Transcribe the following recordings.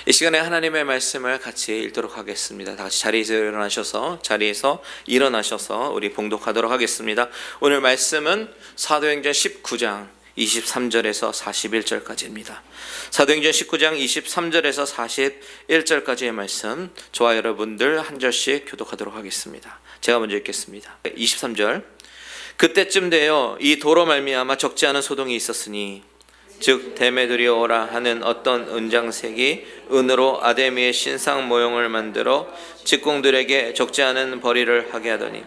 이 시간에 하나님의 말씀을 같이 읽도록 하겠습니다. 다 같이 자리에서 일어나셔서 우리 봉독하도록 하겠습니다. 오늘 말씀은 사도행전 19장 23절에서 41절까지입니다. 사도행전 19장 23절에서 41절까지의 말씀, 저와 여러분들 한 절씩 교독하도록 하겠습니다. 제가 먼저 읽겠습니다. 23절. 그때쯤 되어 이 도로 말미암아 적지 않은 소동이 있었으니 즉 데메드리오라 하는 어떤 은장색이 은으로 아데미의 신상 모형을 만들어 직공들에게 적지 않은 벌이를 하게 하더니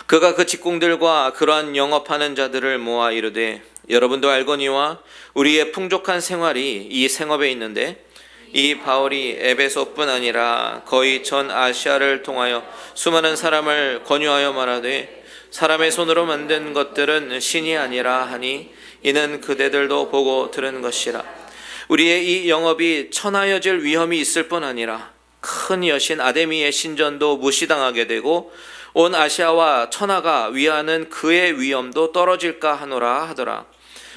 그가 그 직공들과 그러한 영업하는 자들을 모아 이르되 여러분도 알거니와 우리의 풍족한 생활이 이 생업에 있는데 이 바울이 에베소뿐 아니라 거의 전 아시아를 통하여 수많은 사람을 권유하여 말하되 사람의 손으로 만든 것들은 신이 아니라 하니 이는 그대들도 보고 들은 것이라. 우리의 이 영업이 천하여질 위험이 있을 뿐 아니라 큰 여신 아데미의 신전도 무시당하게 되고 온 아시아와 천하가 위하는 그의 위엄도 떨어질까 하노라 하더라.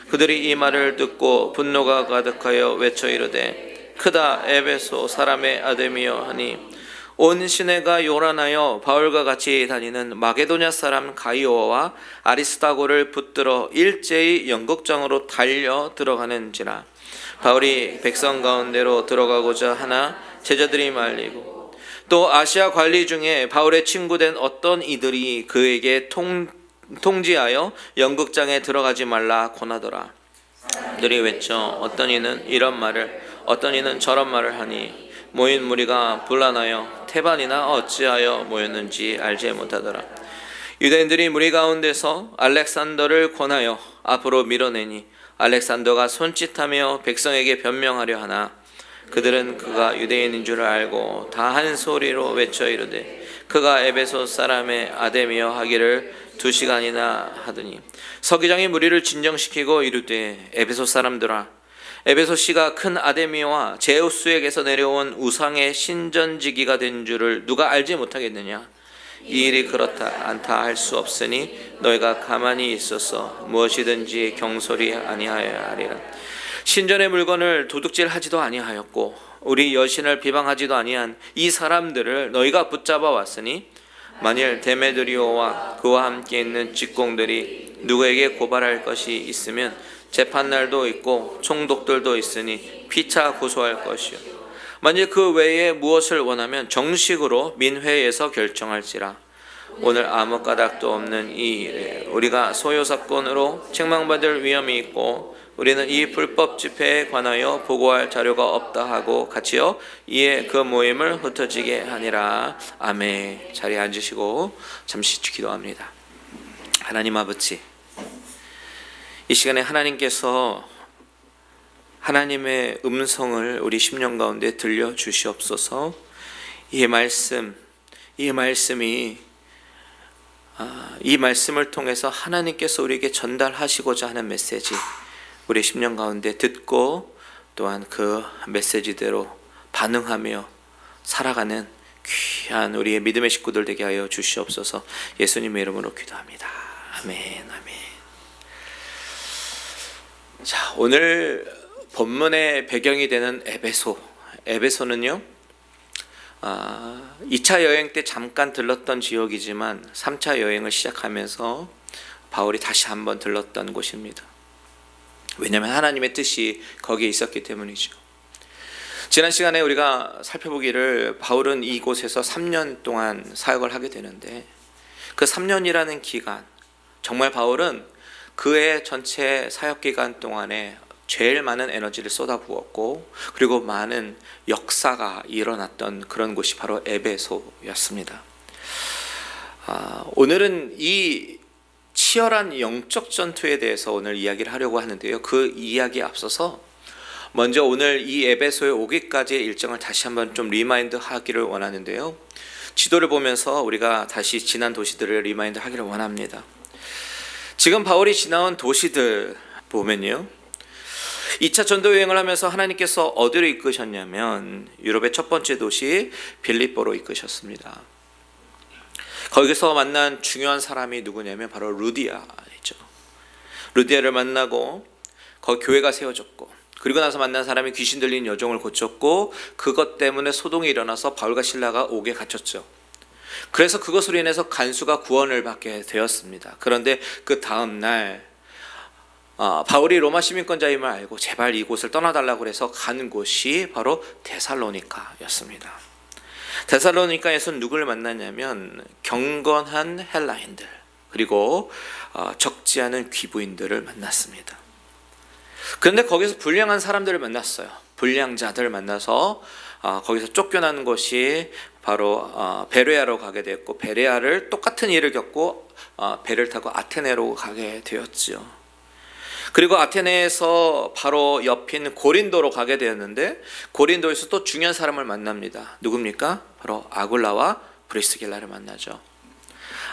그들이 이 말을 듣고 분노가 가득하여 외쳐 이르되 크다 에베소 사람의 아데미여 하니 온 시내가 요란하여 바울과 같이 다니는 마게도냐 사람 가이오와 아리스다고를 붙들어 일제히 연극장으로 달려 들어가는지라. 바울이 백성 가운데로 들어가고자 하나 제자들이 말리고 또 아시아 관리 중에 바울의 친구된 어떤 이들이 그에게 통지하여 연극장에 들어가지 말라 권하더라. 그들이 외쳐 어떤 이는 이런 말을 어떤 이는 저런 말을 하니 모인 무리가 분란하여 태반이나 어찌하여 모였는지 알지 못하더라. 유대인들이 무리 가운데서 알렉산더를 권하여 앞으로 밀어내니 알렉산더가 손짓하며 백성에게 변명하려 하나 그들은 그가 유대인인 줄 알고 다 한 소리로 외쳐 이르되 그가 에베소 사람의 아데미여 하기를 2시간이나 하더니 서기장이 무리를 진정시키고 이르되 에베소 사람들아 에베소시가 큰 아데미와 제우스에게서 내려온 우상의 신전지기가 된 줄을 누가 알지 못하겠느냐. 이 일이 그렇다 않다 할 수 없으니 너희가 가만히 있어서 무엇이든지 경솔히 아니하여야 하리라. 신전의 물건을 도둑질하지도 아니하였고 우리 여신을 비방하지도 아니한 이 사람들을 너희가 붙잡아 왔으니 만일 데메드리오와 그와 함께 있는 직공들이 누구에게 고발할 것이 있으면 재판날도 있고 총독들도 있으니 피차 고소할 것이요 만일 그 외에 무엇을 원하면 정식으로 민회에서 결정할지라. 오늘 아무 까닭도 없는 이 일에 우리가 소요사건으로 책망받을 위험이 있고 우리는 이 불법 집회에 관하여 보고할 자료가 없다 하고 같이요 이에 그 모임을 흩어지게 하니라. 아멘. 자리에 앉으시고 잠시 기도합니다. 하나님 아버지, 이 시간에 하나님께서 하나님의 음성을 우리 심령 가운데 들려주시옵소서. 이 말씀을 통해서 하나님께서 우리에게 전달하시고자 하는 메시지 우리 심령 가운데 듣고 또한 그 메시지대로 반응하며 살아가는 귀한 우리의 믿음의 식구들 되게 하여 주시옵소서. 예수님의 이름으로 기도합니다. 아멘. 아멘. 자, 오늘 본문의 배경이 되는 에베소는요 2차 여행 때 잠깐 들렀던 지역이지만 3차 여행을 시작하면서 바울이 다시 한번 들렀던 곳입니다. 왜냐하면 하나님의 뜻이 거기에 있었기 때문이죠. 지난 시간에 우리가 살펴보기를 바울은 이곳에서 3년 동안 사역을 하게 되는데 그 3년이라는 기간, 정말 바울은 그의 전체 사역기간 동안에 제일 많은 에너지를 쏟아부었고 그리고 많은 역사가 일어났던 그런 곳이 바로 에베소였습니다. 오늘은 이 치열한 영적 전투에 대해서 오늘 이야기를 하려고 하는데요. 그 이야기에 앞서서 먼저 오늘 이 에베소에 오기까지의 일정을 다시 한번 좀 리마인드 하기를 원하는데요. 지도를 보면서 우리가 다시 지난 도시들을 리마인드 하기를 원합니다. 지금 바울이 지나온 도시들 보면요 2차 전도 여행을 하면서 하나님께서 어디로 이끄셨냐면 유럽의 첫 번째 도시 빌립보로 이끄셨습니다. 거기서 만난 중요한 사람이 누구냐면 바로 루디아죠. 루디아를 만나고 거기 교회가 세워졌고 그리고 나서 만난 사람이 귀신 들린 여종을 고쳤고, 그것 때문에 소동이 일어나서 바울과 실라가 옥에 갇혔죠. 그래서 그것으로 인해서 간수가 구원을 받게 되었습니다. 그런데 그 다음 날 바울이 로마 시민권자임을 알고 제발 이곳을 떠나달라고 해서 간 곳이 바로 데살로니카였습니다. 데살로니카에서는 누구를 만났냐면 경건한 헬라인들, 그리고 적지 않은 귀부인들을 만났습니다. 그런데 거기서 불량한 사람들을 만났어요. 불량자들을 만나서 거기서 쫓겨난 곳이 바로 베레아로 가게 되었고, 베레아를 똑같은 일을 겪고 배를 타고 아테네로 가게 되었죠. 그리고 아테네에서 바로 옆인 고린도로 가게 되었는데, 고린도에서 또 중요한 사람을 만납니다. 누굽니까? 바로 아굴라와 브리스길라를 만나죠.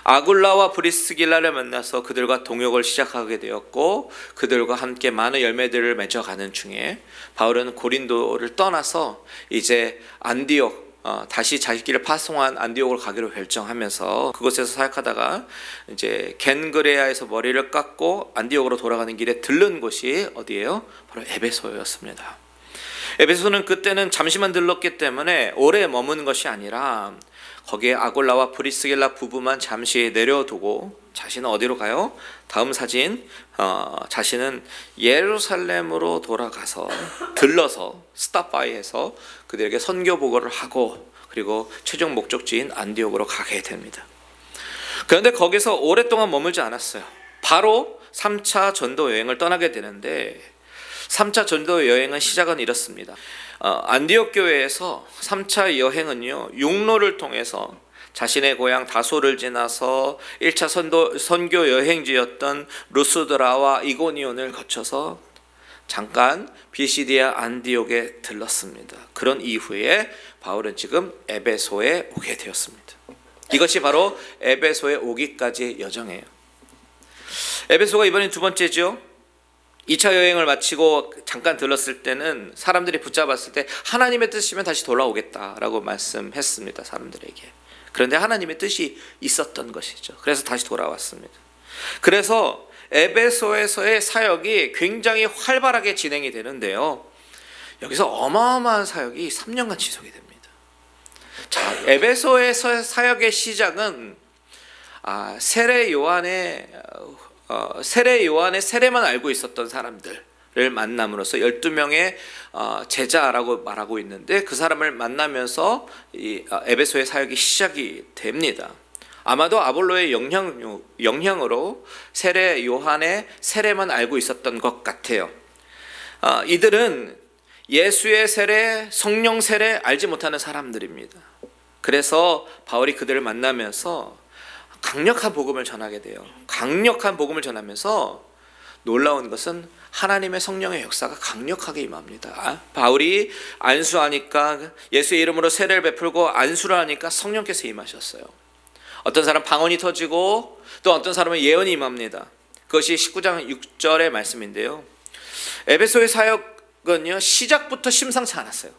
아굴라와 브리스길라를 만나서 그들과 동역을 시작하게 되었고, 그들과 함께 많은 열매들을 맺어가는 중에 바울은 고린도를 떠나서 이제 안디옥, 다시 자기를 파송한 안디옥으로 가기로 결정하면서 그곳에서 사역하다가 이제 겐그레아에서 머리를 깎고 안디옥으로 돌아가는 길에 들른 곳이 어디예요? 바로 에베소였습니다. 에베소는 그때는 잠시만 들렀기 때문에 오래 머무는 것이 아니라 거기에 아골라와 브리스길라 부부만 잠시 내려두고 자신은 어디로 가요? 다음 사진, 자신은 예루살렘으로 돌아가서 들러서 스탑바이에서 그들에게 선교 보고를 하고, 그리고 최종 목적지인 안디옥으로 가게 됩니다. 그런데 거기서 오랫동안 머물지 않았어요. 바로 3차 전도 여행을 떠나게 되는데, 3차 전도 여행은 시작은 이렇습니다. 안디옥 교회에서 3차 여행은요, 육로를 통해서 자신의 고향 다소를 지나서 1차 선교 여행지였던 루스드라와 이고니온을 거쳐서 잠깐 비시디아 안디옥에 들렀습니다. 그런 이후에 바울은 지금 에베소에 오게 되었습니다. 이것이 바로 에베소에 오기까지의 여정이에요. 에베소가 이번엔 두 번째죠. 2차 여행을 마치고 잠깐 들렀을 때는 사람들이 붙잡았을 때 하나님의 뜻이면 다시 돌아오겠다라고 말씀했습니다, 사람들에게. 그런데 하나님의 뜻이 있었던 것이죠. 그래서 다시 돌아왔습니다. 그래서 에베소에서의 사역이 굉장히 활발하게 진행이 되는데요, 여기서 어마어마한 사역이 3년간 지속이 됩니다. 자, 에베소에서의 사역의 시작은 세례 요한의 세례만 알고 있었던 사람들을 만남으로써 12명의 제자라고 말하고 있는데, 그 사람을 만나면서 이 에베소의 사역이 시작이 됩니다. 아마도 아볼로의 영향으로 세례 요한의 세례만 알고 있었던 것 같아요. 이들은 예수의 세례, 성령 세례 알지 못하는 사람들입니다. 그래서 바울이 그들을 만나면서 강력한 복음을 전하게 돼요. 강력한 복음을 전하면서 놀라운 것은 하나님의 성령의 역사가 강력하게 임합니다. 바울이 안수하니까, 예수의 이름으로 세례를 베풀고 안수를 하니까 성령께서 임하셨어요. 어떤 사람 방언이 터지고, 또 어떤 사람은 예언이 임합니다. 그것이 19장 6절의 말씀인데요, 에베소의 사역은요, 시작부터 심상치 않았어요.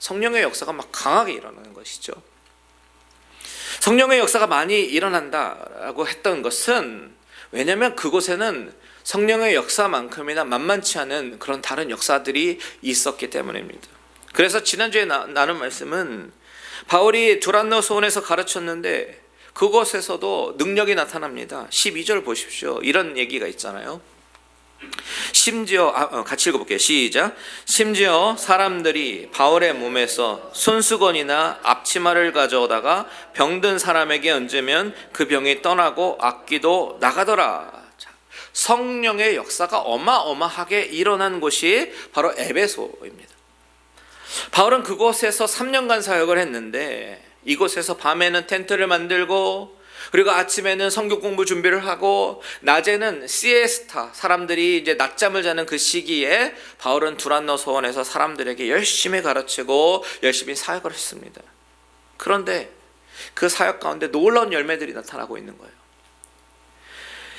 성령의 역사가 막 강하게 일어나는 것이죠. 성령의 역사가 많이 일어난다라고 했던 것은, 왜냐하면 그곳에는 성령의 역사만큼이나 만만치 않은 그런 다른 역사들이 있었기 때문입니다. 그래서 지난주에 나눈 말씀은 바울이 두란노 소원에서 가르쳤는데 그곳에서도 능력이 나타납니다. 12절 보십시오. 이런 얘기가 있잖아요. 심지어 같이 읽어볼게요. 시작. 심지어 사람들이 바울의 몸에서 손수건이나 앞치마를 가져오다가 병든 사람에게 얹으면 그 병이 떠나고 악귀도 나가더라. 성령의 역사가 어마어마하게 일어난 곳이 바로 에베소입니다. 바울은 그곳에서 3년간 사역을 했는데, 이곳에서 밤에는 텐트를 만들고, 그리고 아침에는 성경 공부 준비를 하고, 낮에는 시에스타, 사람들이 이제 낮잠을 자는 그 시기에 바울은 두란노 소원에서 사람들에게 열심히 가르치고 열심히 사역을 했습니다. 그런데 그 사역 가운데 놀라운 열매들이 나타나고 있는 거예요.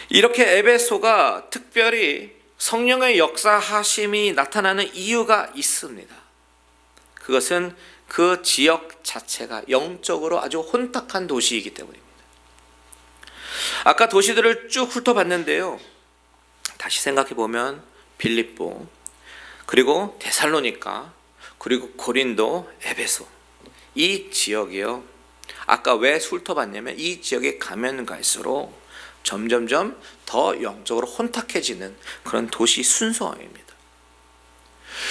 이렇게 에베소가 특별히 성령의 역사하심이 나타나는 이유가 있습니다. 그것은 그 지역 자체가 영적으로 아주 혼탁한 도시이기 때문입니다. 아까 도시들을 쭉 훑어봤는데요, 다시 생각해보면 빌립보, 그리고 데살로니가, 그리고 고린도, 에베소, 이 지역이요, 아까 왜 훑어봤냐면 이 지역에 가면 갈수록 점점점 더 영적으로 혼탁해지는 그런 도시 순서입니다.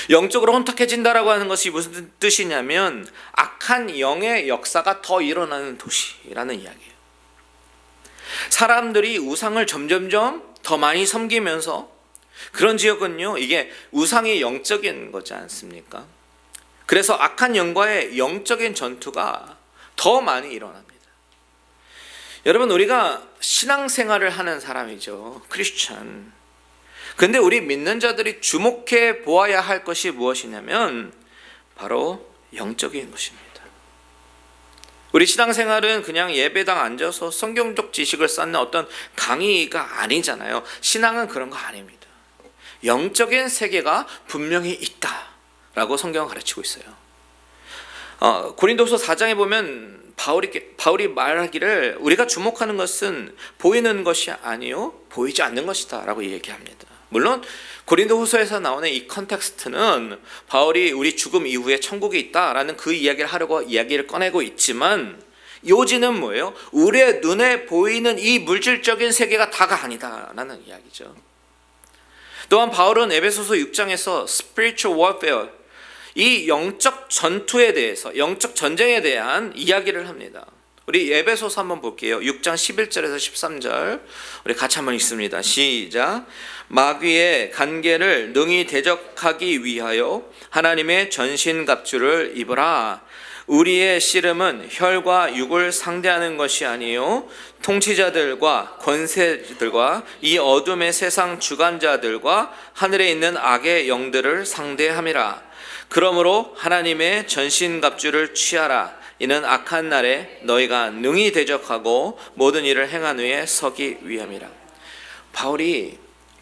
영적으로 혼탁해진다라고 하는 것이 무슨 뜻이냐면 악한 영의 역사가 더 일어나는 도시라는 이야기예요. 사람들이 우상을 점점점 더 많이 섬기면서, 그런 지역은요, 이게 우상이 영적인 거지 않습니까? 그래서 악한 영과의 영적인 전투가 더 많이 일어납니다. 여러분, 우리가 신앙생활을 하는 사람이죠. 크리스찬. 근데 우리 믿는 자들이 주목해 보아야 할 것이 무엇이냐면 바로 영적인 것입니다. 우리 신앙생활은 그냥 예배당 앉아서 성경적 지식을 쌓는 어떤 강의가 아니잖아요. 신앙은 그런 거 아닙니다. 영적인 세계가 분명히 있다라고 성경은 가르치고 있어요. 고린도서 4장에 보면 바울이 말하기를 우리가 주목하는 것은 보이는 것이 아니요 보이지 않는 것이다 라고 얘기합니다. 물론 고린도후서에서 나오는 이 컨텍스트는 바울이 우리 죽음 이후에 천국이 있다라는 그 이야기를 하려고 이야기를 꺼내고 있지만, 요지는 뭐예요? 우리의 눈에 보이는 이 물질적인 세계가 다가 아니다라는 이야기죠. 또한 바울은 에베소서 6장에서 spiritual warfare, 이 영적 전투에 대해서, 영적 전쟁에 대한 이야기를 합니다. 우리 에베소서 한번 볼게요. 6장 11절에서 13절 우리 같이 한번 읽습니다. 시작. 마귀의 간계를 능히 대적하기 위하여 하나님의 전신갑주를 입으라. 우리의 씨름은 혈과 육을 상대하는 것이 아니요 통치자들과 권세들과 이 어둠의 세상 주관자들과 하늘에 있는 악의 영들을 상대함이라. 그러므로 하나님의 전신갑주를 취하라. 이는 악한 날에 너희가 능히 대적하고 모든 일을 행한 후에 서기 위함이라. 바울이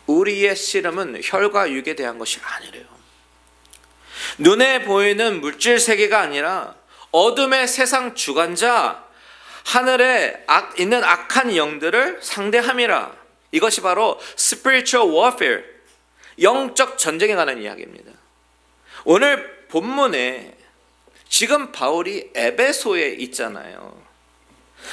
우리의 씨름은 혈과 육에 대한 것이 아니래요. 눈에 보이는 물질 세계가 아니라 어둠의 세상 주관자, 하늘에 있는 악한 영들을 상대함이라. 이것이 바로 spiritual warfare, 영적 전쟁에 관한 이야기입니다. 오늘 본문에 지금 바울이 에베소에 있잖아요.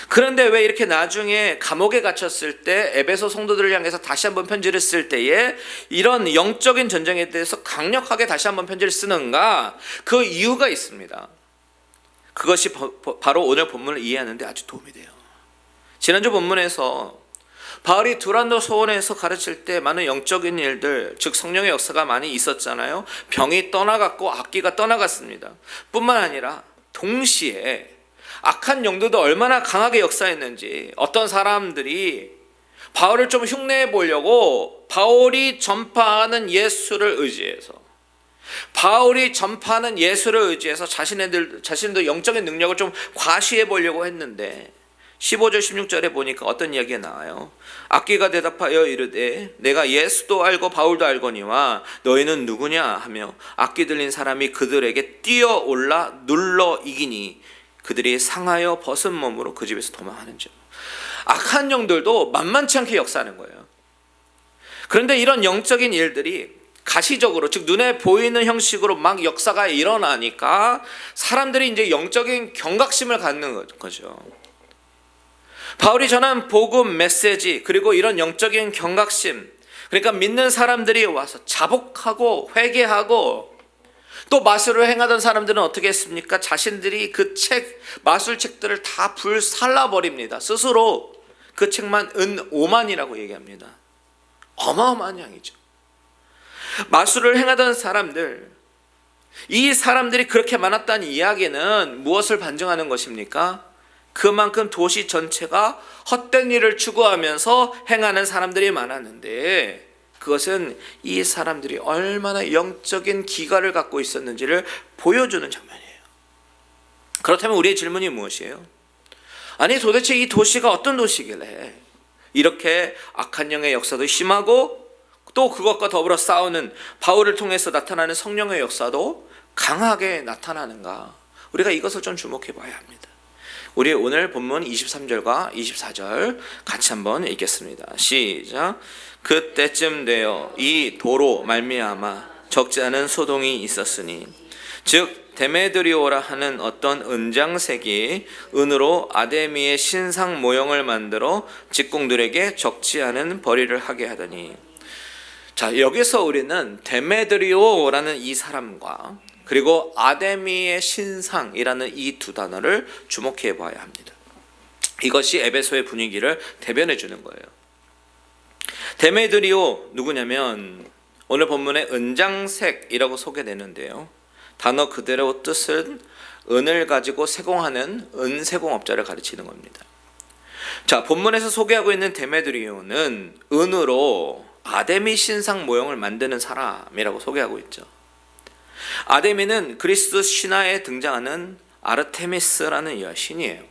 그런데 왜 이렇게 나중에 감옥에 갇혔을 때 에베소 성도들을 향해서 다시 한번 편지를 쓸 때에 이런 영적인 전쟁에 대해서 강력하게 다시 한번 편지를 쓰는가? 그 이유가 있습니다. 그것이 바로 오늘 본문을 이해하는 데 아주 도움이 돼요. 지난주 본문에서 바울이 두란노 소원에서 가르칠 때 많은 영적인 일들, 즉 성령의 역사가 많이 있었잖아요. 병이 떠나갔고 악기가 떠나갔습니다. 뿐만 아니라 동시에 악한 영들도 얼마나 강하게 역사했는지, 어떤 사람들이 바울을 좀 흉내해 보려고 바울이 전파하는 예수를 의지해서, 바울이 전파하는 예수를 의지해서 자신도 영적인 능력을 좀 과시해 보려고 했는데 15절 16절에 보니까 어떤 이야기가 나와요. 악기가 대답하여 이르되 내가 예수도 알고 바울도 알거니와 너희는 누구냐 하며 악기 들린 사람이 그들에게 뛰어올라 눌러 이기니 그들이 상하여 벗은 몸으로 그 집에서 도망하는지라. 악한 영들도 만만치 않게 역사하는 거예요. 그런데 이런 영적인 일들이 가시적으로, 즉 눈에 보이는 형식으로 막 역사가 일어나니까 사람들이 이제 영적인 경각심을 갖는 거죠. 바울이 전한 복음 메시지, 그리고 이런 영적인 경각심, 그러니까 믿는 사람들이 와서 자복하고 회개하고, 또 마술을 행하던 사람들은 어떻게 했습니까? 자신들이 그 마술책들을 다 불살라버립니다. 스스로 그 책만 은 5만이라고 얘기합니다. 어마어마한 양이죠. 마술을 행하던 사람들, 이 사람들이 그렇게 많았다는 이야기는 무엇을 반증하는 것입니까? 그만큼 도시 전체가 헛된 일을 추구하면서 행하는 사람들이 많았는데, 그것은 이 사람들이 얼마나 영적인 기가를 갖고 있었는지를 보여주는 장면이에요. 그렇다면 우리의 질문이 무엇이에요? 아니 도대체 이 도시가 어떤 도시길래 이렇게 악한 영의 역사도 심하고, 또 그것과 더불어 싸우는 바울을 통해서 나타나는 성령의 역사도 강하게 나타나는가? 우리가 이것을 좀 주목해 봐야 합니다. 우리 오늘 본문 23절과 24절 같이 한번 읽겠습니다. 시작. 그때쯤 되어 이 도로 말미암아 적지 않은 소동이 있었으니 즉 데메드리오라 하는 어떤 은장색이 은으로 아데미의 신상 모형을 만들어 직공들에게 적지 않은 벌이를 하게 하더니. 자, 여기서 우리는 데메드리오라는 이 사람과 그리고 아데미의 신상이라는 이 두 단어를 주목해 봐야 합니다. 이것이 에베소의 분위기를 대변해 주는 거예요. 데메드리오 누구냐면 오늘 본문에 은장색이라고 소개되는데요. 단어 그대로 뜻은 은을 가지고 세공하는 은세공업자를 가르치는 겁니다. 자, 본문에서 소개하고 있는 데메드리오는 은으로 아데미 신상 모형을 만드는 사람이라고 소개하고 있죠. 아데미는 그리스 신화에 등장하는 아르테미스라는 여신이에요.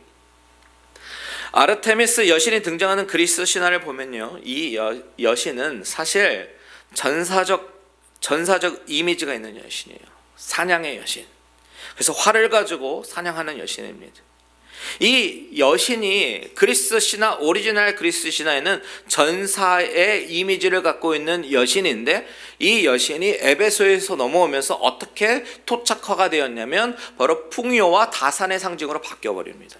아르테미스 여신이 등장하는 그리스 신화를 보면요, 이 여신은 사실 전사적 이미지가 있는 여신이에요. 사냥의 여신. 그래서 활을 가지고 사냥하는 여신입니다. 이 여신이 그리스 신화, 오리지널 그리스 신화에는 전사의 이미지를 갖고 있는 여신인데, 이 여신이 에베소에서 넘어오면서 어떻게 토착화가 되었냐면 바로 풍요와 다산의 상징으로 바뀌어버립니다.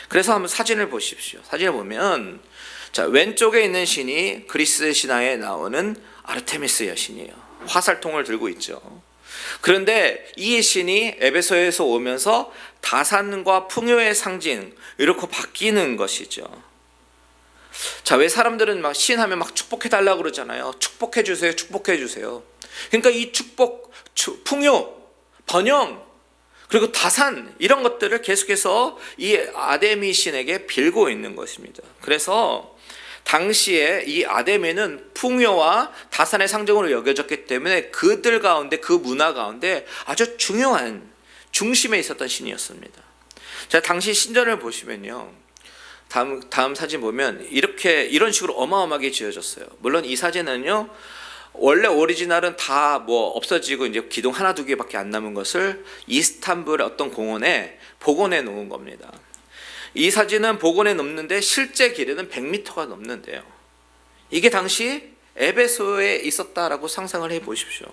그래서 한번 사진을 보십시오. 사진을 보면, 자, 왼쪽에 있는 신이 그리스 신화에 나오는 아르테미스 여신이에요. 화살통을 들고 있죠. 그런데 이 신이 에베소에서 오면서 다산과 풍요의 상징 이렇게 바뀌는 것이죠. 자, 왜 사람들은 막 신하면 막 축복해 달라고 그러잖아요. 축복해 주세요, 축복해 주세요. 그러니까 이 축복, 풍요, 번영, 그리고 다산 이런 것들을 계속해서 이 아데미 신에게 빌고 있는 것입니다. 그래서 당시에 이 아데미는 풍요와 다산의 상징으로 여겨졌기 때문에 그들 가운데, 그 문화 가운데 아주 중요한 중심에 있었던 신이었습니다. 자, 당시 신전을 보시면요, 다음 사진 보면 이런 식으로 어마어마하게 지어졌어요. 물론 이 사진은요, 원래 오리지널은 다 뭐 없어지고 이제 기둥 하나 두 개밖에 안 남은 것을 이스탄불의 어떤 공원에 복원해 놓은 겁니다. 이 사진은 복원해 놓는데 실제 길이는 100m가 넘는데요. 이게 당시 에베소에 있었다라고 상상을 해 보십시오.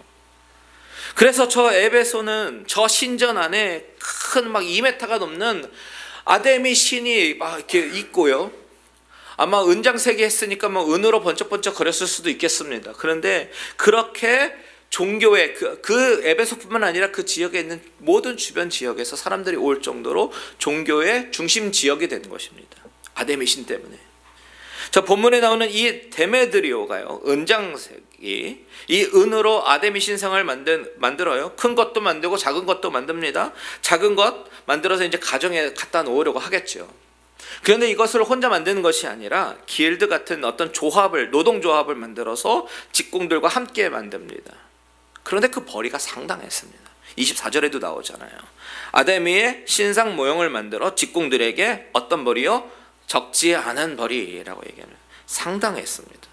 그래서 저 에베소는 저 신전 안에 큰 막 2m가 넘는 아데미 신이 막 이렇게 있고요. 아마 은장색이 했으니까 뭐 은으로 번쩍번쩍 거렸을 수도 있겠습니다. 그런데 그렇게 종교의 그 에베소뿐만 아니라 그 지역에 있는 모든 주변 지역에서 사람들이 올 정도로 종교의 중심 지역이 되는 것입니다. 아데미 신 때문에. 자, 본문에 나오는 이 데메드리오가요, 은장색이 이 은으로 아데미 신상을 만들어요. 큰 것도 만들고 작은 것도 만듭니다. 작은 것 만들어서 이제 가정에 갖다 놓으려고 하겠죠. 그런데 이것을 혼자 만드는 것이 아니라 길드 같은 어떤 조합을, 노동조합을 만들어서 직공들과 함께 만듭니다. 그런데 그 벌이가 상당했습니다. 24절에도 나오잖아요. 아데미의 신상 모형을 만들어 직공들에게 어떤 벌이요? 적지 않은 벌이라고 얘기합니다. 상당했습니다.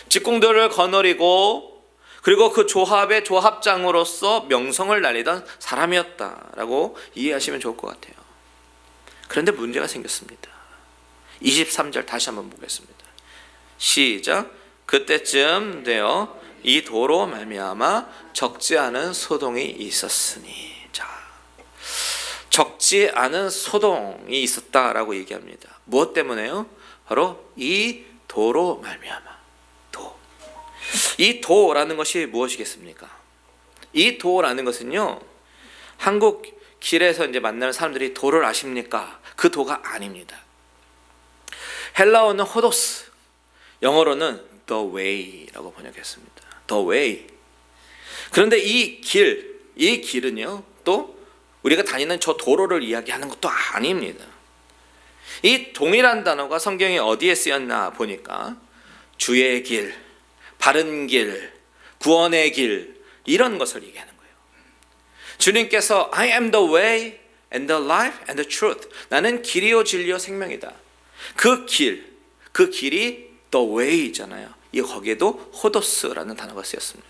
직공들을 거느리고 그리고 그 조합의 조합장으로서 명성을 날리던 사람이었다라고 이해하시면 좋을 것 같아요. 그런데 문제가 생겼습니다. 23절 다시 한번 보겠습니다. 시작. 그때쯤 되어 이 도로 말미암아 적지 않은 소동이 있었으니. 자, 적지 않은 소동이 있었다라고 얘기합니다. 무엇 때문에요? 바로 이 도로 말미암아. 도. 이 도라는 것이 무엇이겠습니까? 이 도라는 것은요, 한국 길에서 이제 만나는 사람들이 도를 아십니까? 그 도가 아닙니다. 헬라어는 호도스, 영어로는 the way라고 번역했습니다. the way. 그런데 이 길은요, 또 우리가 다니는 저 도로를 이야기하는 것도 아닙니다. 이 동일한 단어가 성경에 어디에 쓰였나 보니까 주의 길, 바른 길, 구원의 길, 이런 것을 얘기하는 거예요. 주님께서 I am the way and the life and the truth. 나는 길이요 진리요 생명이다. 그 길이 the way잖아요. 거기에도 호도스라는 단어가 쓰였습니다.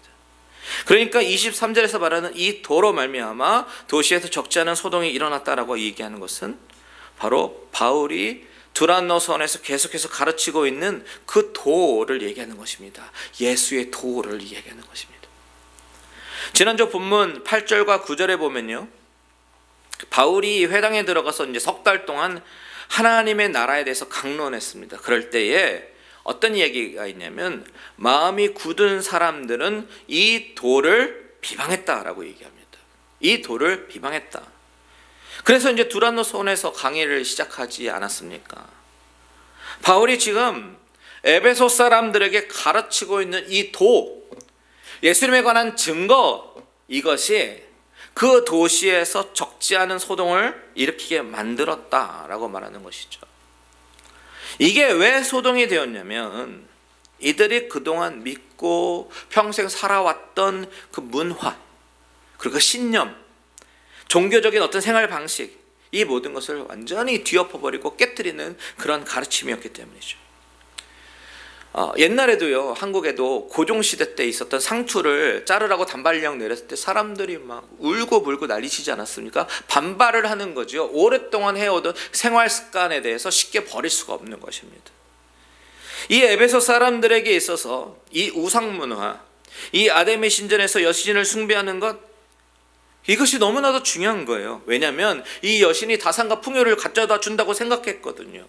그러니까 23절에서 말하는 이 도로 말미암아 도시에서 적지 않은 소동이 일어났다라고 얘기하는 것은 바로 바울이 두란노서원에서 계속해서 가르치고 있는 그 도를 얘기하는 것입니다. 예수의 도를 얘기하는 것입니다. 지난주 본문 8절과 9절에 보면요, 바울이 회당에 들어가서 이제 석 달 동안 하나님의 나라에 대해서 강론했습니다. 그럴 때에 어떤 얘기가 있냐면, 마음이 굳은 사람들은 이 돌을 비방했다라고 얘기합니다. 이 돌을 비방했다. 그래서 이제 두란노선에서 강의를 시작하지 않았습니까? 바울이 지금 에베소 사람들에게 가르치고 있는 이 예수님에 관한 증거, 이것이 그 도시에서 적지 않은 소동을 일으키게 만들었다라고 말하는 것이죠. 이게 왜 소동이 되었냐면, 이들이 그동안 믿고 평생 살아왔던 그 문화, 그리고 그 신념, 종교적인 어떤 생활 방식, 이 모든 것을 완전히 뒤엎어버리고 깨뜨리는 그런 가르침이었기 때문이죠. 옛날에도요, 한국에도 고종시대 때 있었던 상투를 자르라고 단발령 내렸을 때 사람들이 막 울고 불고 난리치지 않았습니까? 반발을 하는 거죠. 오랫동안 해오던 생활 습관에 대해서 쉽게 버릴 수가 없는 것입니다. 이 에베소 사람들에게 있어서 이 우상문화, 이 아데미 신전에서 여신을 숭배하는 것, 이것이 너무나도 중요한 거예요. 왜냐하면 이 여신이 다산과 풍요를 가져다 준다고 생각했거든요.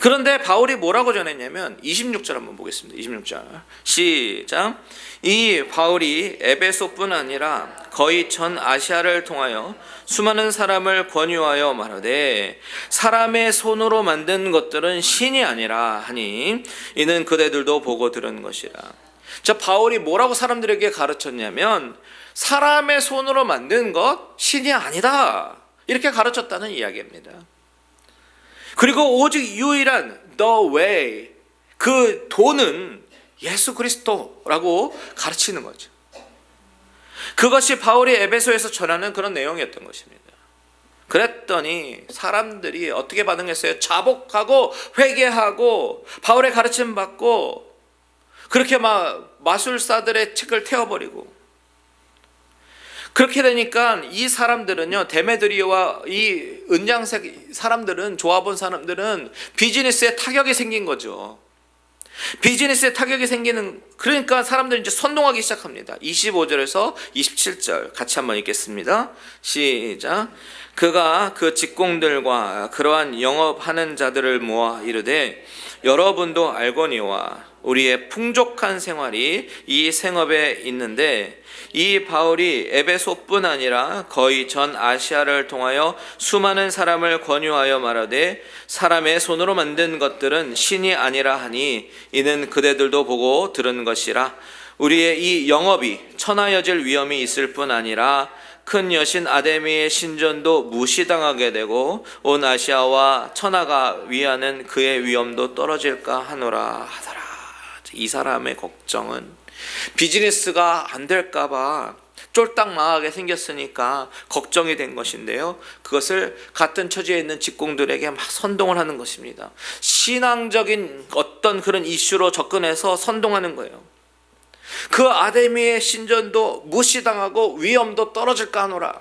그런데 바울이 뭐라고 전했냐면 26절 한번 보겠습니다. 26절 시작. 이 바울이 에베소뿐 아니라 거의 전 아시아를 통하여 수많은 사람을 권유하여 말하되, 사람의 손으로 만든 것들은 신이 아니라 하니 이는 그대들도 보고 들은 것이라. 자, 바울이 뭐라고 사람들에게 가르쳤냐면, 사람의 손으로 만든 것 신이 아니다, 이렇게 가르쳤다는 이야기입니다. 그리고 오직 유일한 the way, 그 도는 예수 그리스도라고 가르치는 거죠. 그것이 바울이 에베소에서 전하는 그런 내용이었던 것입니다. 그랬더니 사람들이 어떻게 반응했어요? 자복하고 회개하고 바울의 가르침 받고, 그렇게 막 마술사들의 책을 태워버리고, 그렇게 되니까 이 사람들은요, 데메드리오와 이 은장색 사람들은, 조합원 사람들은 비즈니스에 타격이 생긴 거죠. 비즈니스에 타격이 생기는, 그러니까 사람들이 이제 선동하기 시작합니다. 25절에서 27절 같이 한번 읽겠습니다. 시작. 그가 그 직공들과 그러한 영업하는 자들을 모아 이르되, 여러분도 알거니와 우리의 풍족한 생활이 이 생업에 있는데, 이 바울이 에베소뿐 아니라 거의 전 아시아를 통하여 수많은 사람을 권유하여 말하되, 사람의 손으로 만든 것들은 신이 아니라 하니 이는 그대들도 보고 들은 것이라. 우리의 이 영업이 천하여질 위험이 있을 뿐 아니라 큰 여신 아데미의 신전도 무시당하게 되고 온 아시아와 천하가 위하는 그의 위엄도 떨어질까 하노라 하더라. 이 사람의 걱정은 비즈니스가 안 될까 봐 쫄딱 망하게 생겼으니까 걱정이 된 것인데요, 그것을 같은 처지에 있는 직공들에게 막 선동을 하는 것입니다. 신앙적인 어떤 그런 이슈로 접근해서 선동하는 거예요. 그 아데미의 신전도 무시당하고 위엄도 떨어질까 하노라.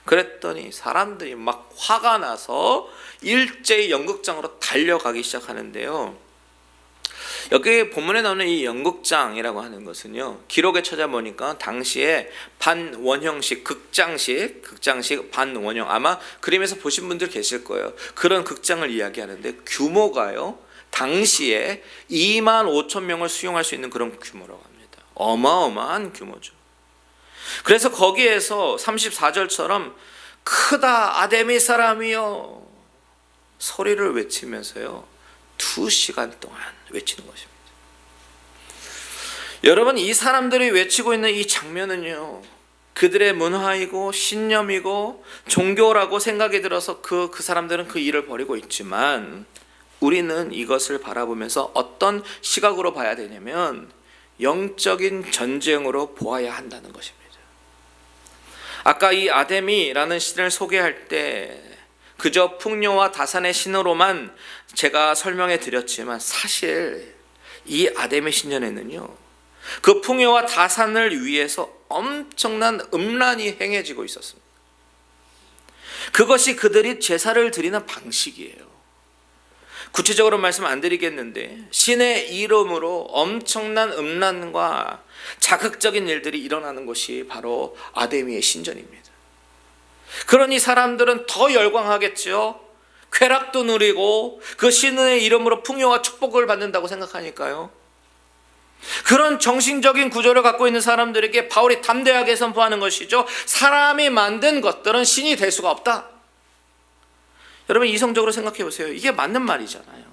그랬더니 사람들이 막 화가 나서 일제히 연극장으로 달려가기 시작하는데요, 여기 본문에 나오는 이 연극장이라고 하는 것은요, 기록에 찾아보니까 당시에 반원형식, 극장식 반원형, 아마 그림에서 보신 분들 계실 거예요. 그런 극장을 이야기하는데, 규모가요, 당시에 2만 5천 명을 수용할 수 있는 그런 규모라고 합니다. 어마어마한 규모죠. 그래서 거기에서 34절처럼 크다 아데미 사람이여 소리를 외치면서요, 2시간 동안 외치는 것입니다. 여러분, 이 사람들이 외치고 있는 이 장면은요, 그들의 문화이고 신념이고 종교라고 생각이 들어서 그 사람들은 그 일을 벌이고 있지만, 우리는 이것을 바라보면서 어떤 시각으로 봐야 되냐면 영적인 전쟁으로 보아야 한다는 것입니다. 아까 이 아데미라는 신을 소개할 때 그저 풍요와 다산의 신으로만 제가 설명해 드렸지만, 사실 이 아데미 신전에는요, 그 풍요와 다산을 위해서 엄청난 음란이 행해지고 있었습니다. 그것이 그들이 제사를 드리는 방식이에요. 구체적으로 말씀 안 드리겠는데 신의 이름으로 엄청난 음란과 자극적인 일들이 일어나는 것이 바로 아데미의 신전입니다. 그러니 사람들은 더 열광하겠죠. 쾌락도 누리고 그 신의 이름으로 풍요와 축복을 받는다고 생각하니까요. 그런 정신적인 구조를 갖고 있는 사람들에게 바울이 담대하게 선포하는 것이죠. 사람이 만든 것들은 신이 될 수가 없다. 여러분 이성적으로 생각해 보세요. 이게 맞는 말이잖아요.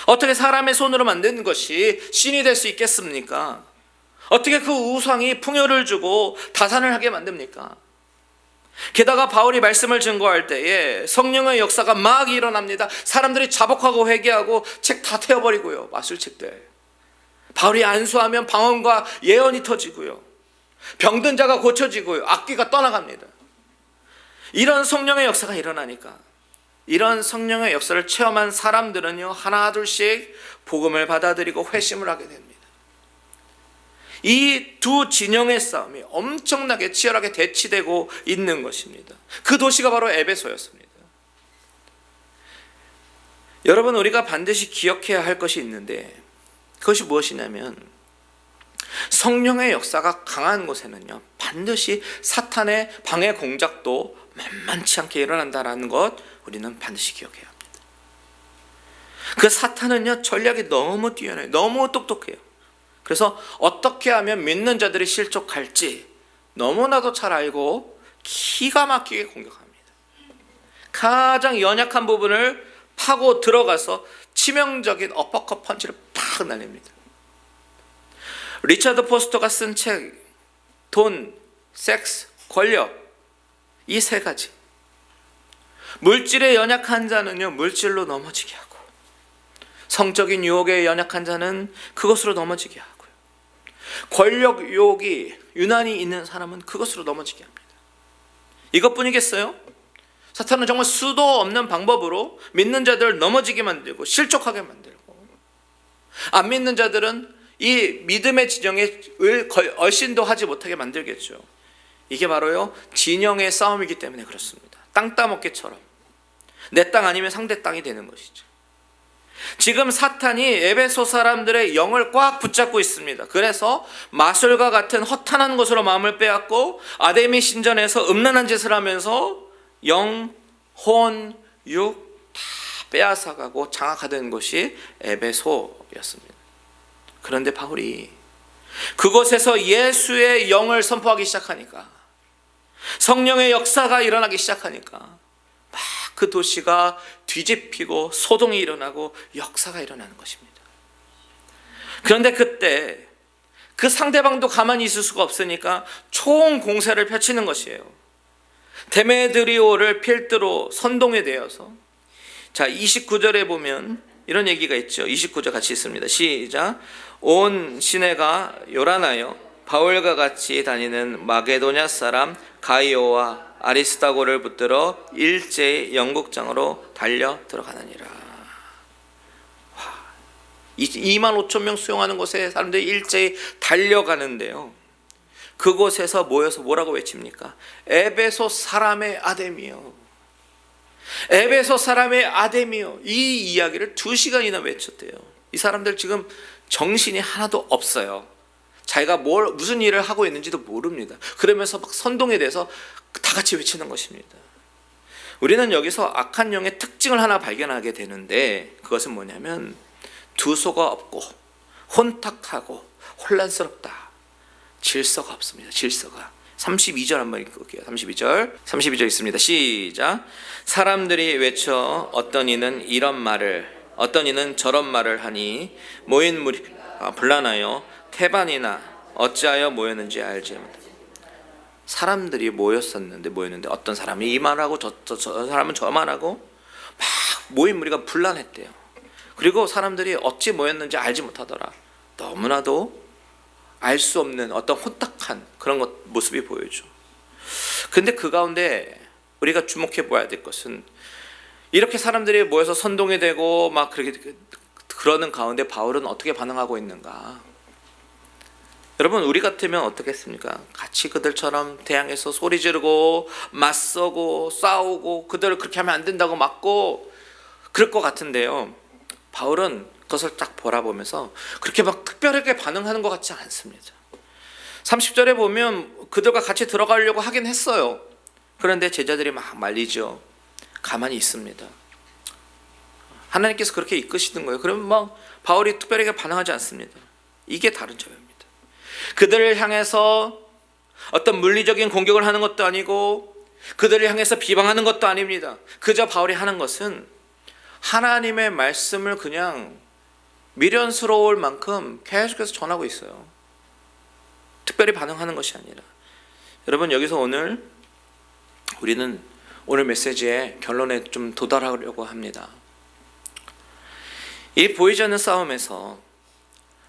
어떻게 사람의 손으로 만든 것이 신이 될 수 있겠습니까? 어떻게 그 우상이 풍요를 주고 다산을 하게 만듭니까? 게다가 바울이 말씀을 증거할 때에 성령의 역사가 막 일어납니다. 사람들이 자복하고 회개하고 책 다 태워버리고요. 마술책들. 바울이 안수하면 방언과 예언이 터지고요. 병든 자가 고쳐지고요. 악귀가 떠나갑니다. 이런 성령의 역사가 일어나니까 이런 성령의 역사를 체험한 사람들은요, 하나 둘씩 복음을 받아들이고 회심을 하게 됩니다. 이 두 진영의 싸움이 엄청나게 치열하게 대치되고 있는 것입니다. 그 도시가 바로 에베소였습니다. 여러분, 우리가 반드시 기억해야 할 것이 있는데 그것이 무엇이냐면 성령의 역사가 강한 곳에는요, 반드시 사탄의 방해 공작도 만만치 않게 일어난다는 것 우리는 반드시 기억해야 합니다. 그 사탄은요, 전략이 너무 뛰어나요. 너무 똑똑해요. 그래서 어떻게 하면 믿는 자들이 실족할지 너무나도 잘 알고 기가 막히게 공격합니다. 가장 연약한 부분을 파고 들어가서 치명적인 어퍼컷 펀치를 팍 날립니다. 리차드 포스터가 쓴 책, 돈, 섹스, 권력, 이 세 가지. 물질에 연약한 자는요, 물질로 넘어지게 하고, 성적인 유혹에 연약한 자는 그것으로 넘어지게 하고요, 권력 유혹이 유난히 있는 사람은 그것으로 넘어지게 합니다. 이것뿐이겠어요? 사탄은 정말 수도 없는 방법으로 믿는 자들을 넘어지게 만들고 실족하게 만들고, 안 믿는 자들은 이 믿음의 진영에 얼씬도 하지 못하게 만들겠죠. 이게 바로요, 진영의 싸움이기 때문에 그렇습니다. 땅 따먹기처럼 내 땅 아니면 상대 땅이 되는 것이죠. 지금 사탄이 에베소 사람들의 영을 꽉 붙잡고 있습니다. 그래서 마술과 같은 허탄한 것으로 마음을 빼앗고 아데미 신전에서 음란한 짓을 하면서 영, 혼, 육 다 빼앗아가고 장악하던 곳이 에베소였습니다. 그런데 바울이 그곳에서 예수의 영을 선포하기 시작하니까, 성령의 역사가 일어나기 시작하니까 막 그 도시가 뒤집히고 소동이 일어나고 역사가 일어나는 것입니다. 그런데 그때 그 상대방도 가만히 있을 수가 없으니까 총 공세를 펼치는 것이에요. 데메드리오를 필두로 선동에 대어서, 자 29절에 보면 이런 얘기가 있죠. 29절 같이 있습니다. 시작. 온 시내가 요란하여 바울과 같이 다니는 마게도냐 사람 가이오와 아리스다고를 붙들어 일제히 영국장으로 달려 들어가느니라. 2만 5천 명 수용하는 곳에 사람들이 일제히 달려가는데요, 그곳에서 모여서 뭐라고 외칩니까? 에베소 사람의 아데미요, 에베소 사람의 아데미요. 이 이야기를 2시간이나 외쳤대요. 이 사람들 지금 정신이 하나도 없어요. 자기가 무슨 일을 하고 있는지도 모릅니다. 그러면서 막 선동에 대해서 다 같이 외치는 것입니다. 우리는 여기서 악한 영의 특징을 하나 발견하게 되는데, 그것은 뭐냐면 두소가 없고 혼탁하고 혼란스럽다. 질서가 없습니다. 질서가. 32절 한번 읽을게요. 32절 있습니다. 시작. 사람들이 외쳐 어떤 이는 이런 말을, 어떤 이는 저런 말을 하니 모인 무리 분란하여 태반이나 어찌하여 모였는지 알지 못하고. 사람들이 모였는데 어떤 사람이 이 말하고 저 사람은 저 말하고 막 모인 무리가 분란했대요. 그리고 사람들이 어찌 모였는지 알지 못하더라. 너무나도 알 수 없는 어떤 혼탁한 그런 모습이 보여줘. 근데 그 가운데 우리가 주목해 보아야 될 것은, 이렇게 사람들이 모여서 선동이 되고 막 그러는 가운데 바울은 어떻게 반응하고 있는가? 여러분, 우리 같으면 어떻겠습니까? 같이 그들처럼 대항해서 소리 지르고 맞서고 싸우고 그들을 그렇게 하면 안 된다고 맞고 그럴 것 같은데요, 바울은 그것을 딱 바라보면서 그렇게 막 특별하게 반응하는 것 같지 않습니다. 30절에 보면 그들과 같이 들어가려고 하긴 했어요. 그런데 제자들이 막 말리죠. 가만히 있습니다. 하나님께서 그렇게 이끄시는 거예요. 그러면 막 바울이 특별하게 반응하지 않습니다. 이게 다른 점입니다. 그들을 향해서 어떤 물리적인 공격을 하는 것도 아니고 그들을 향해서 비방하는 것도 아닙니다. 그저 바울이 하는 것은 하나님의 말씀을 그냥 미련스러울 만큼 계속해서 전하고 있어요. 특별히 반응하는 것이 아니라. 여러분, 여기서 우리는 오늘 메시지의 결론에 좀 도달하려고 합니다. 이 보이지 않는 싸움에서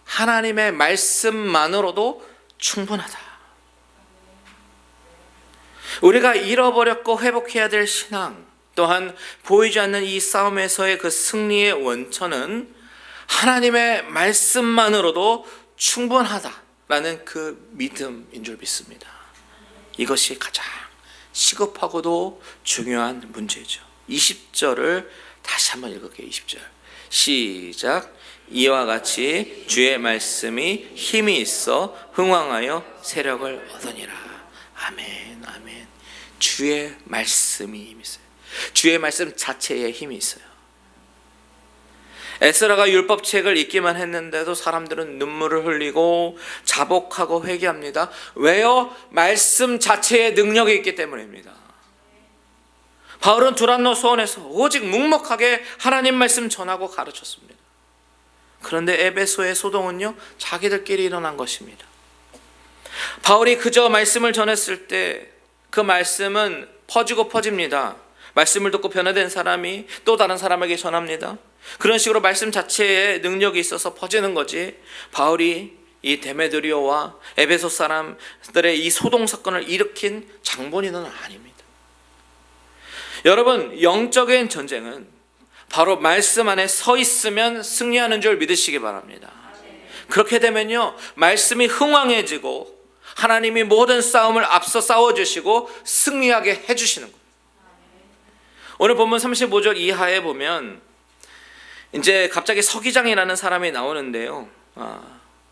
하나님의 말씀만으로도 충분하다. 우리가 잃어버렸고 회복해야 될 신앙, 또한 보이지 않는 이 싸움에서의 그 승리의 원천은 하나님의 말씀만으로도 충분하다라는 그 믿음인 줄 믿습니다. 이것이 가장 시급하고도 중요한 문제죠. 20절을 다시 한번 읽을게요. 20절 시작. 이와 같이 주의 말씀이 힘이 있어 흥왕하여 세력을 얻으니라. 아멘, 아멘. 주의 말씀이 힘이 있어요. 주의 말씀 자체에 힘이 있어요. 에스라가 율법책을 읽기만 했는데도 사람들은 눈물을 흘리고 자복하고 회개합니다. 왜요? 말씀 자체에 능력이 있기 때문입니다. 바울은 두란노 소원에서 오직 묵묵하게 하나님 말씀 전하고 가르쳤습니다. 그런데 에베소의 소동은요, 자기들끼리 일어난 것입니다. 바울이 그저 말씀을 전했을 때 그 말씀은 퍼지고 퍼집니다. 말씀을 듣고 변화된 사람이 또 다른 사람에게 전합니다. 그런 식으로 말씀 자체에 능력이 있어서 퍼지는 거지, 바울이 이 데메드리오와 에베소 사람들의 이 소동 사건을 일으킨 장본인은 아닙니다. 여러분, 영적인 전쟁은 바로 말씀 안에 서 있으면 승리하는 줄 믿으시기 바랍니다. 그렇게 되면요, 말씀이 흥왕해지고 하나님이 모든 싸움을 앞서 싸워주시고 승리하게 해주시는 거예요. 오늘 본문 35절 이하에 보면 이제 갑자기 서기장이라는 사람이 나오는데요.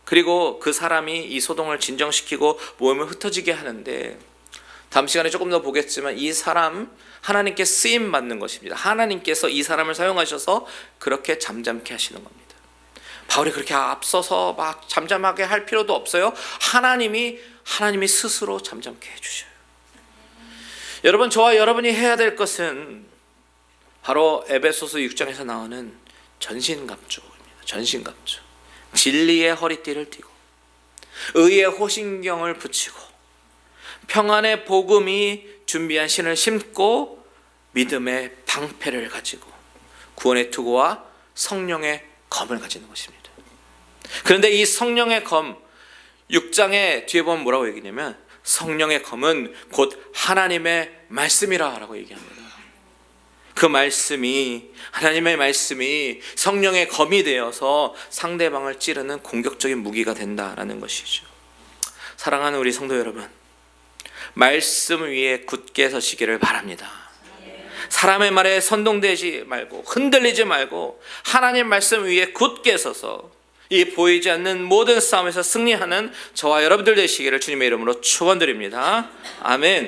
그리고 그 사람이 이 소동을 진정시키고 모임을 흩어지게 하는데, 다음 시간에 조금 더 보겠지만 이 사람 하나님께 쓰임 받는 것입니다. 하나님께서 이 사람을 사용하셔서 그렇게 잠잠케 하시는 겁니다. 바울이 그렇게 앞서서 막 잠잠하게 할 필요도 없어요. 하나님이 스스로 잠잠케 해주셔요. 여러분, 저와 여러분이 해야 될 것은 바로 에베소서 6장에서 나오는 전신갑주입니다. 전신갑주. 진리의 허리띠를 띠고 의의 호신경을 붙이고 평안의 복음이 준비한 신을 신고 믿음의 방패를 가지고 구원의 투구와 성령의 검을 가지는 것입니다. 그런데 이 성령의 검, 6장의 뒤에 보면 뭐라고 얘기냐면 성령의 검은 곧 하나님의 말씀이라 라고 얘기합니다. 그 말씀이, 하나님의 말씀이 성령의 검이 되어서 상대방을 찌르는 공격적인 무기가 된다라는 것이죠. 사랑하는 우리 성도 여러분, 말씀 위에 굳게 서시기를 바랍니다. 사람의 말에 선동되지 말고 흔들리지 말고 하나님 말씀 위에 굳게 서서 이 보이지 않는 모든 싸움에서 승리하는 저와 여러분들 되시기를 주님의 이름으로 축원드립니다. 아멘.